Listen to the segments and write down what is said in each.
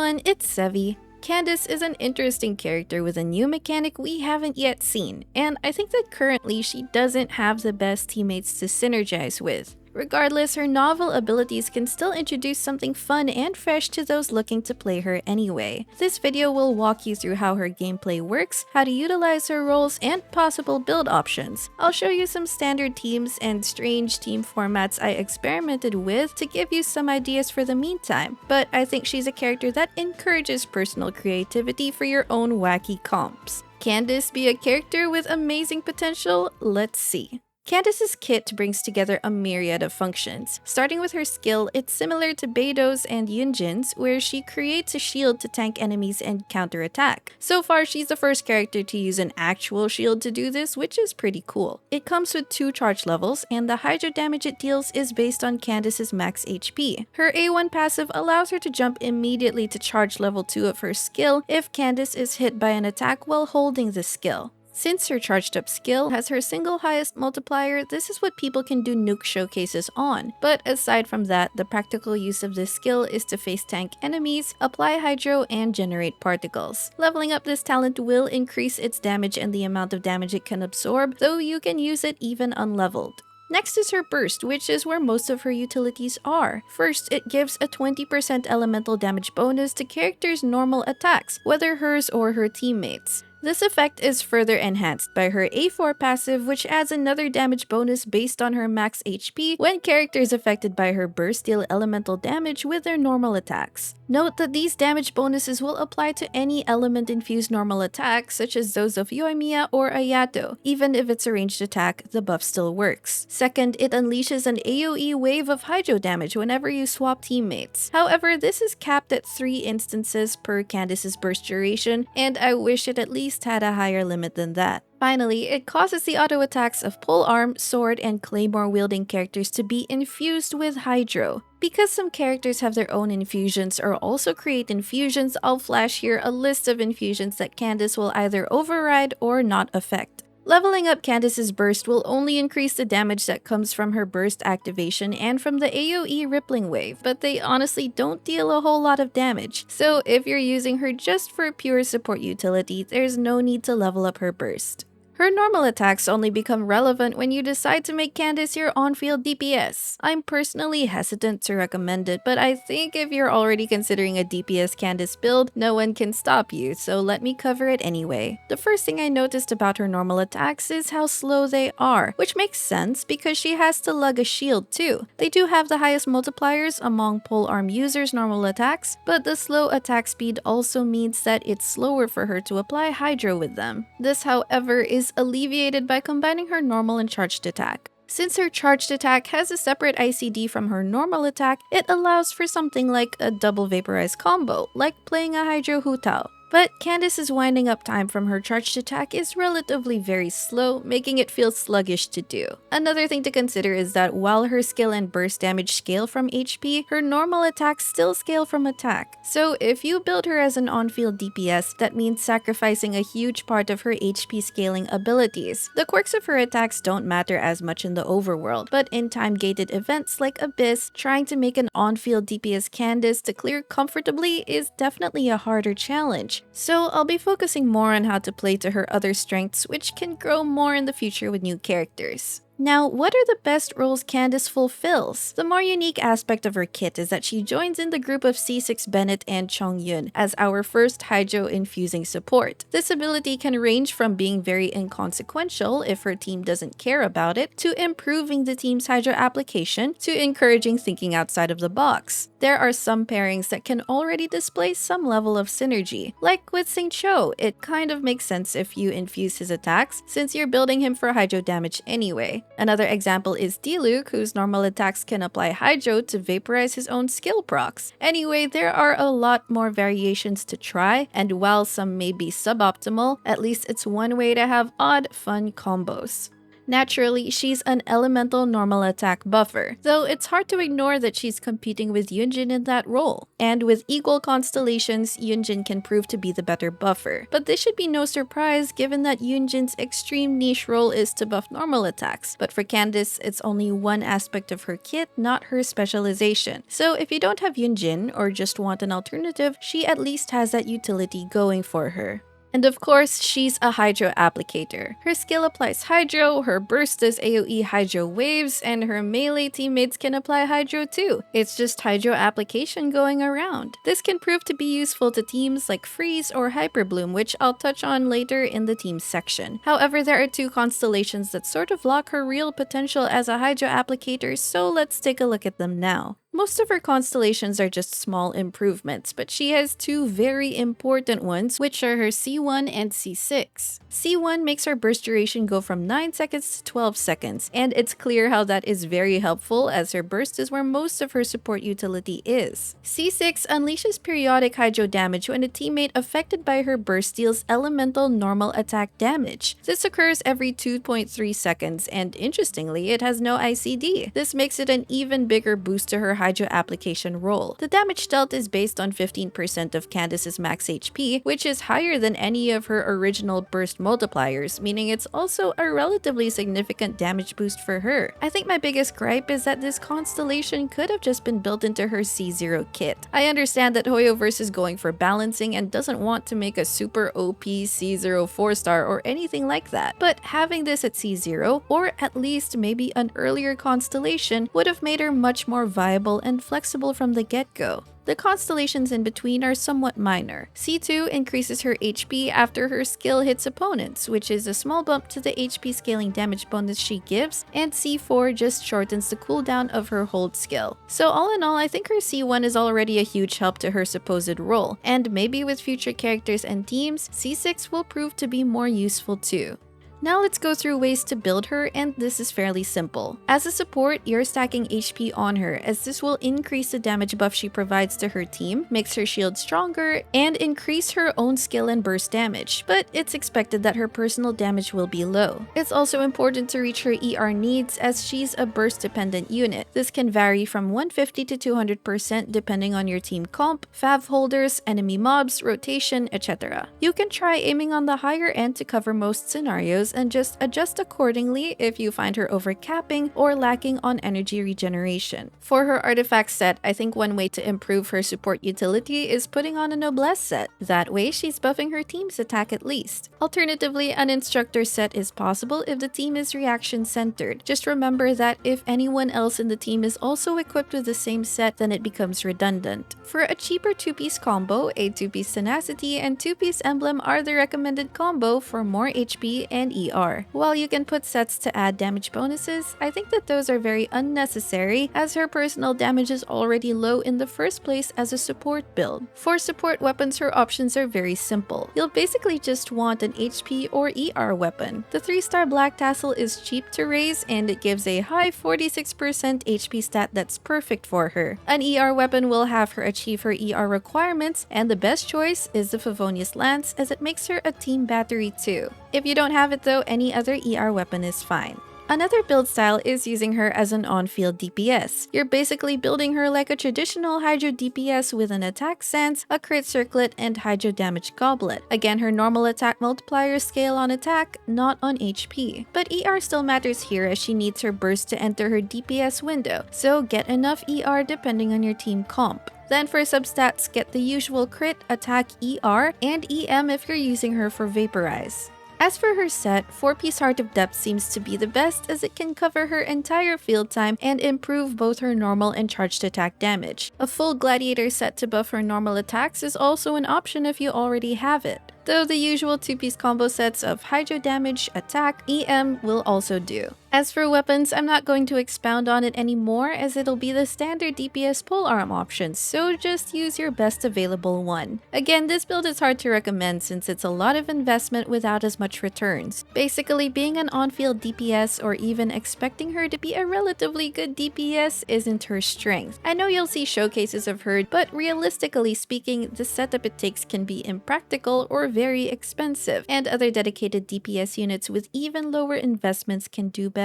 everyone, it's Sevi. Candace is an interesting character with a new mechanic we haven't yet seen, and I think that currently she doesn't have the best teammates to synergize with. Regardless, her novel abilities can still introduce something fun and fresh to those looking to play her anyway. This video will walk you through how her gameplay works, how to utilize her roles, and possible build options. I'll show you some standard teams and strange team formats I experimented with to give you some ideas for the meantime, but I think she's a character that encourages personal creativity for your own wacky comps. Can this be a character with amazing potential? Let's see. Candace's kit brings together a myriad of functions. Starting with her skill, it's similar to Beido's and Yunjin's, where she creates a shield to tank enemies and counterattack. So far, she's the first character to use an actual shield to do this, which is pretty cool. It comes with 2 charge levels, and the hydro damage it deals is based on Candace's max HP. Her A1 passive allows her to jump immediately to charge level 2 of her skill if Candace is hit by an attack while holding the skill. Since her charged up skill has her single highest multiplier, this is what people can do nuke showcases on. But aside from that, the practical use of this skill is to face tank enemies, apply hydro, and generate particles. Leveling up this talent will increase its damage and the amount of damage it can absorb, though you can use it even unleveled. Next is her burst, which is where most of her utilities are. First, it gives a 20% elemental damage bonus to characters' normal attacks, whether hers or her teammates. This effect is further enhanced by her A4 passive, which adds another damage bonus based on her max HP when characters affected by her burst deal elemental damage with their normal attacks. Note that these damage bonuses will apply to any element-infused normal attacks, such as those of Yoimiya or Ayato. Even if it's a ranged attack, the buff still works. Second, it unleashes an AoE wave of hydro damage whenever you swap teammates. However, this is capped at 3 instances per Candace's burst duration, and I wish it at least had a higher limit than that. Finally, it causes the auto attacks of polearm, sword, and claymore wielding characters to be infused with hydro. Because some characters have their own infusions or also create infusions, I'll flash here a list of infusions that Candace will either override or not affect. Leveling up Candace's burst will only increase the damage that comes from her burst activation and from the AoE rippling wave, but they honestly don't deal a whole lot of damage. So if you're using her just for pure support utility, there's no need to level up her burst. Her normal attacks only become relevant when you decide to make Candace your on-field DPS. I'm personally hesitant to recommend it, but I think if you're already considering a DPS Candace build, no one can stop you, so let me cover it anyway. The first thing I noticed about her normal attacks is how slow they are, which makes sense because she has to lug a shield too. They do have the highest multipliers among polearm users' normal attacks, but the slow attack speed also means that it's slower for her to apply hydro with them. This, however, is alleviated by combining her normal and charged attack. Since her charged attack has a separate ICD from her normal attack, it allows for something like a double vaporized combo, like playing a Hydro Hutao. But Candace's winding up time from her charged attack is relatively very slow, making it feel sluggish to do. Another thing to consider is that while her skill and burst damage scale from HP, her normal attacks still scale from attack. So if you build her as an on-field DPS, that means sacrificing a huge part of her HP scaling abilities. The quirks of her attacks don't matter as much in the overworld, but in time-gated events like Abyss, trying to make an on-field DPS Candace to clear comfortably is definitely a harder challenge. So I'll be focusing more on how to play to her other strengths, which can grow more in the future with new characters. Now, what are the best roles Candace fulfills? The more unique aspect of her kit is that she joins in the group of C6 Bennett and Chongyun as our first hydro infusing support. This ability can range from being very inconsequential if her team doesn't care about it, to improving the team's hydro application, to encouraging thinking outside of the box. There are some pairings that can already display some level of synergy. Like with Xingqiu, it kind of makes sense if you infuse his attacks, since you're building him for hydro damage anyway. Another example is Diluc, whose normal attacks can apply hydro to vaporize his own skill procs. Anyway, there are a lot more variations to try, and while some may be suboptimal, at least it's one way to have odd, fun combos. Naturally, she's an elemental normal attack buffer, though it's hard to ignore that she's competing with Yunjin in that role. And with equal constellations, Yunjin can prove to be the better buffer. But this should be no surprise given that Yunjin's extreme niche role is to buff normal attacks, but for Candace, it's only one aspect of her kit, not her specialization. So if you don't have Yunjin or just want an alternative, she at least has that utility going for her. And of course, she's a Hydro applicator. Her skill applies Hydro, her burst does AoE Hydro waves, and her melee teammates can apply Hydro too. It's just Hydro application going around. This can prove to be useful to teams like Freeze or Hyperbloom, which I'll touch on later in the teams section. However, there are two constellations that sort of block her real potential as a Hydro applicator, so let's take a look at them now. Most of her constellations are just small improvements, but she has two very important ones, which are her C1 and C6. C1 makes her burst duration go from 9 seconds to 12 seconds, and it's clear how that is very helpful as her burst is where most of her support utility is. C6 unleashes periodic Hydro damage when a teammate affected by her burst deals elemental normal attack damage. This occurs every 2.3 seconds, and interestingly, it has no ICD. This makes it an even bigger boost to her Hydro application roll. The damage dealt is based on 15% of Candace's max HP, which is higher than any of her original burst multipliers, meaning it's also a relatively significant damage boost for her. I think my biggest gripe is that this constellation could have just been built into her C0 kit. I understand that Hoyoverse is going for balancing and doesn't want to make a super OP C0 4-star or anything like that, but having this at C0, or at least maybe an earlier constellation, would have made her much more viable and flexible from the get-go. The constellations in between are somewhat minor. C2 increases her HP after her skill hits opponents, which is a small bump to the HP scaling damage bonus she gives, and C4 just shortens the cooldown of her hold skill. So all in all, I think her C1 is already a huge help to her supposed role, and maybe with future characters and teams, C6 will prove to be more useful too. Now let's go through ways to build her, and this is fairly simple. As a support, you're stacking HP on her, as this will increase the damage buff she provides to her team, makes her shield stronger, and increase her own skill and burst damage, but it's expected that her personal damage will be low. It's also important to reach her ER needs as she's a burst-dependent unit. This can vary from 150 to 200% depending on your team comp, fav holders, enemy mobs, rotation, etc. You can try aiming on the higher end to cover most scenarios, and just adjust accordingly if you find her overcapping or lacking on energy regeneration. For her artifact set, I think one way to improve her support utility is putting on a noblesse set. That way, she's buffing her team's attack at least. Alternatively, an instructor set is possible if the team is reaction centered. Just remember that if anyone else in the team is also equipped with the same set, then it becomes redundant. For a cheaper 2-piece combo, a 2-piece tenacity and 2-piece emblem are the recommended combo for more HP and ER. While you can put sets to add damage bonuses, I think that those are very unnecessary as her personal damage is already low in the first place as a support build. For support weapons, her options are very simple. You'll basically just want an HP or ER weapon. The 3-star Black Tassel is cheap to raise and it gives a high 46% HP stat that's perfect for her. An ER weapon will have her achieve her ER requirements, and the best choice is the Favonius Lance as it makes her a team battery too. If you don't have it though, any other ER weapon is fine. Another build style is using her as an on-field DPS. You're basically building her like a traditional Hydro DPS with an attack sense, a crit circlet, and Hydro damage goblet. Again, her normal attack multipliers scale on attack, not on HP. But ER still matters here as she needs her burst to enter her DPS window, so get enough ER depending on your team comp. Then for substats, get the usual crit, attack, ER, and EM if you're using her for Vaporize. As for her set, 4-piece Heart of Depth seems to be the best as it can cover her entire field time and improve both her normal and charged attack damage. A full Gladiator set to buff her normal attacks is also an option if you already have it, though the usual 2-piece combo sets of Hydro damage, attack, EM will also do. As for weapons, I'm not going to expound on it anymore as it'll be the standard DPS polearm option, so just use your best available one. Again, this build is hard to recommend since it's a lot of investment without as much returns. Basically, being an on-field DPS or even expecting her to be a relatively good DPS isn't her strength. I know you'll see showcases of her, but realistically speaking, the setup it takes can be impractical or very expensive, and other dedicated DPS units with even lower investments can do better.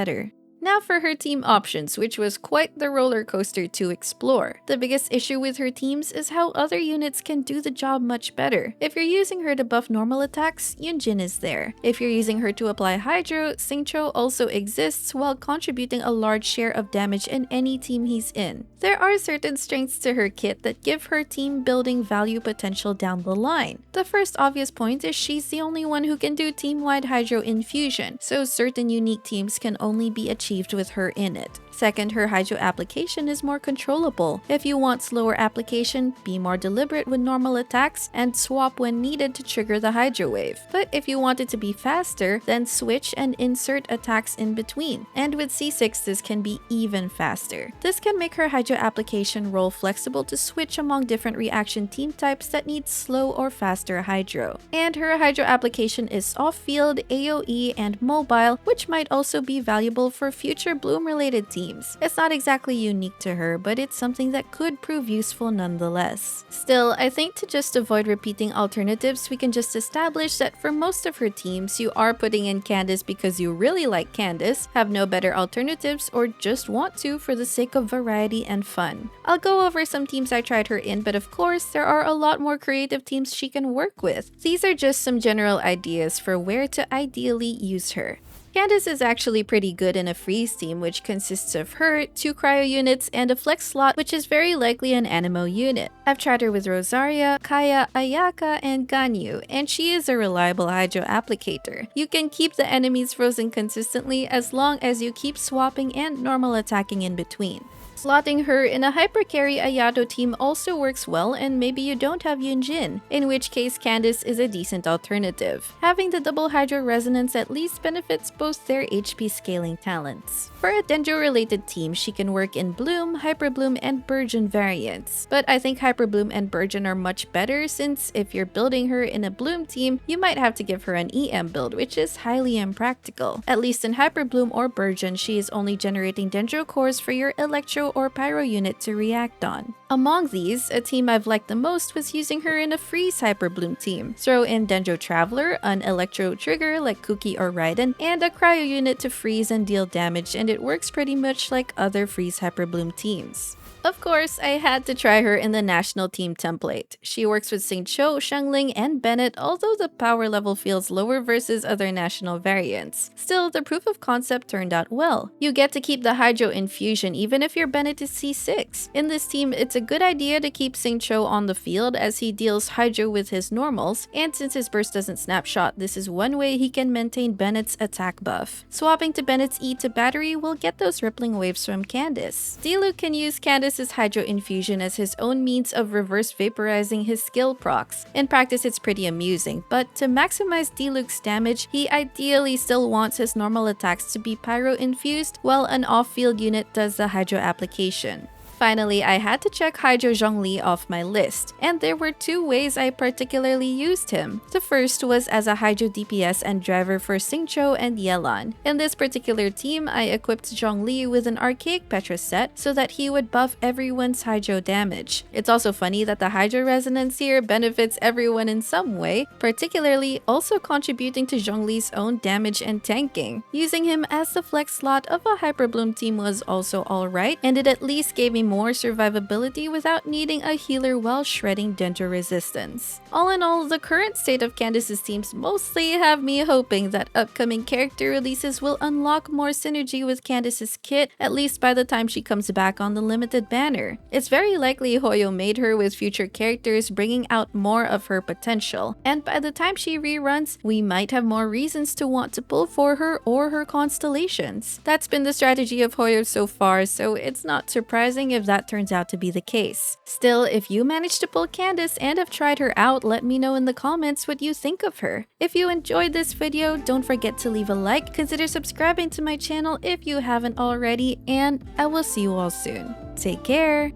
Now for her team options, which was quite the roller coaster to explore. The biggest issue with her teams is how other units can do the job much better. If you're using her to buff normal attacks, Yunjin is there. If you're using her to apply Hydro, Xingqiu also exists while contributing a large share of damage in any team he's in. There are certain strengths to her kit that give her team building value potential down the line. The first obvious point is she's the only one who can do team-wide Hydro infusion, so certain unique teams can only be achieved with her in it. Second, her Hydro application is more controllable. If you want slower application, be more deliberate with normal attacks and swap when needed to trigger the Hydro wave. But if you want it to be faster, then switch and insert attacks in between. And with C6, this can be even faster. This can make her Hydro application role flexible to switch among different reaction team types that need slow or faster Hydro. And her Hydro application is off-field, AoE, and mobile, which might also be valuable for future Bloom-related teams. It's not exactly unique to her, but it's something that could prove useful nonetheless. Still, I think to just avoid repeating alternatives, we can just establish that for most of her teams, you are putting in Candace because you really like Candace, have no better alternatives, or just want to for the sake of variety and fun. I'll go over some teams I tried her in, but of course, there are a lot more creative teams she can work with. These are just some general ideas for where to ideally use her. Candace is actually pretty good in a freeze team, which consists of her, 2 cryo units, and a flex slot, which is very likely an Animo unit. I've tried her with Rosaria, Kaya, Ayaka, and Ganyu, and she is a reliable Hydro applicator. You can keep the enemies frozen consistently as long as you keep swapping and normal attacking in between. Slotting her in a hyper carry Ayato team also works well, and maybe you don't have Yunjin, in which case Candace is a decent alternative. Having the double Hydro resonance at least benefits both their HP scaling talents. For a Dendro-related team, she can work in Bloom, Hyperbloom, and Burgeon variants. But I think Hyperbloom and Burgeon are much better since if you're building her in a Bloom team, you might have to give her an EM build, which is highly impractical. At least in Hyperbloom or Burgeon, she is only generating Dendro cores for your Electro or Pyro unit to react on. Among these, a team I've liked the most was using her in a Freeze Hyperbloom team. Throw in Dendro Traveler, an Electro trigger like Kuki or Raiden, and a Cryo unit to freeze and deal damage, and it works pretty much like other Freeze Hyperbloom teams. Of course, I had to try her in the national team template. She works with Xingqiu, Xiangling, and Bennett, although the power level feels lower versus other national variants. Still, the proof of concept turned out well. You get to keep the Hydro infusion even if your Bennett is C6. In this team, it's a good idea to keep Xingqiu on the field as he deals Hydro with his normals, and since his burst doesn't snapshot, this is one way he can maintain Bennett's attack buff. Swapping to Bennett's E to battery will get those rippling waves from Candace. Diluc can use Candace's Hydro infusion as his own means of reverse vaporizing his skill procs. In practice, it's pretty amusing, but to maximize Diluc's damage, he ideally still wants his normal attacks to be pyro infused, while an off-field unit does the Hydro application. Finally, I had to check Hydro Zhongli off my list, and there were 2 ways I particularly used him. The first was as a Hydro DPS and driver for Xingqiu and Yelan. In this particular team, I equipped Zhongli with an Archaic Petra set so that he would buff everyone's Hydro damage. It's also funny that the Hydro resonance here benefits everyone in some way, particularly also contributing to Zhongli's own damage and tanking. Using him as the flex slot of a Hyperbloom team was also alright, and it at least gave me more survivability without needing a healer while shredding Dendro resistance. All in all, the current state of Candace's teams mostly have me hoping that upcoming character releases will unlock more synergy with Candace's kit, at least by the time she comes back on the limited banner. It's very likely Hoyo made her with future characters, bringing out more of her potential, and by the time she reruns, we might have more reasons to want to pull for her or her Constellations. That's been the strategy of Hoyo so far, so it's not surprising if if that turns out to be the case. Still, if you managed to pull Candace and have tried her out, let me know in the comments what you think of her. If you enjoyed this video, don't forget to leave a like, consider subscribing to my channel if you haven't already, and I will see you all soon. Take care!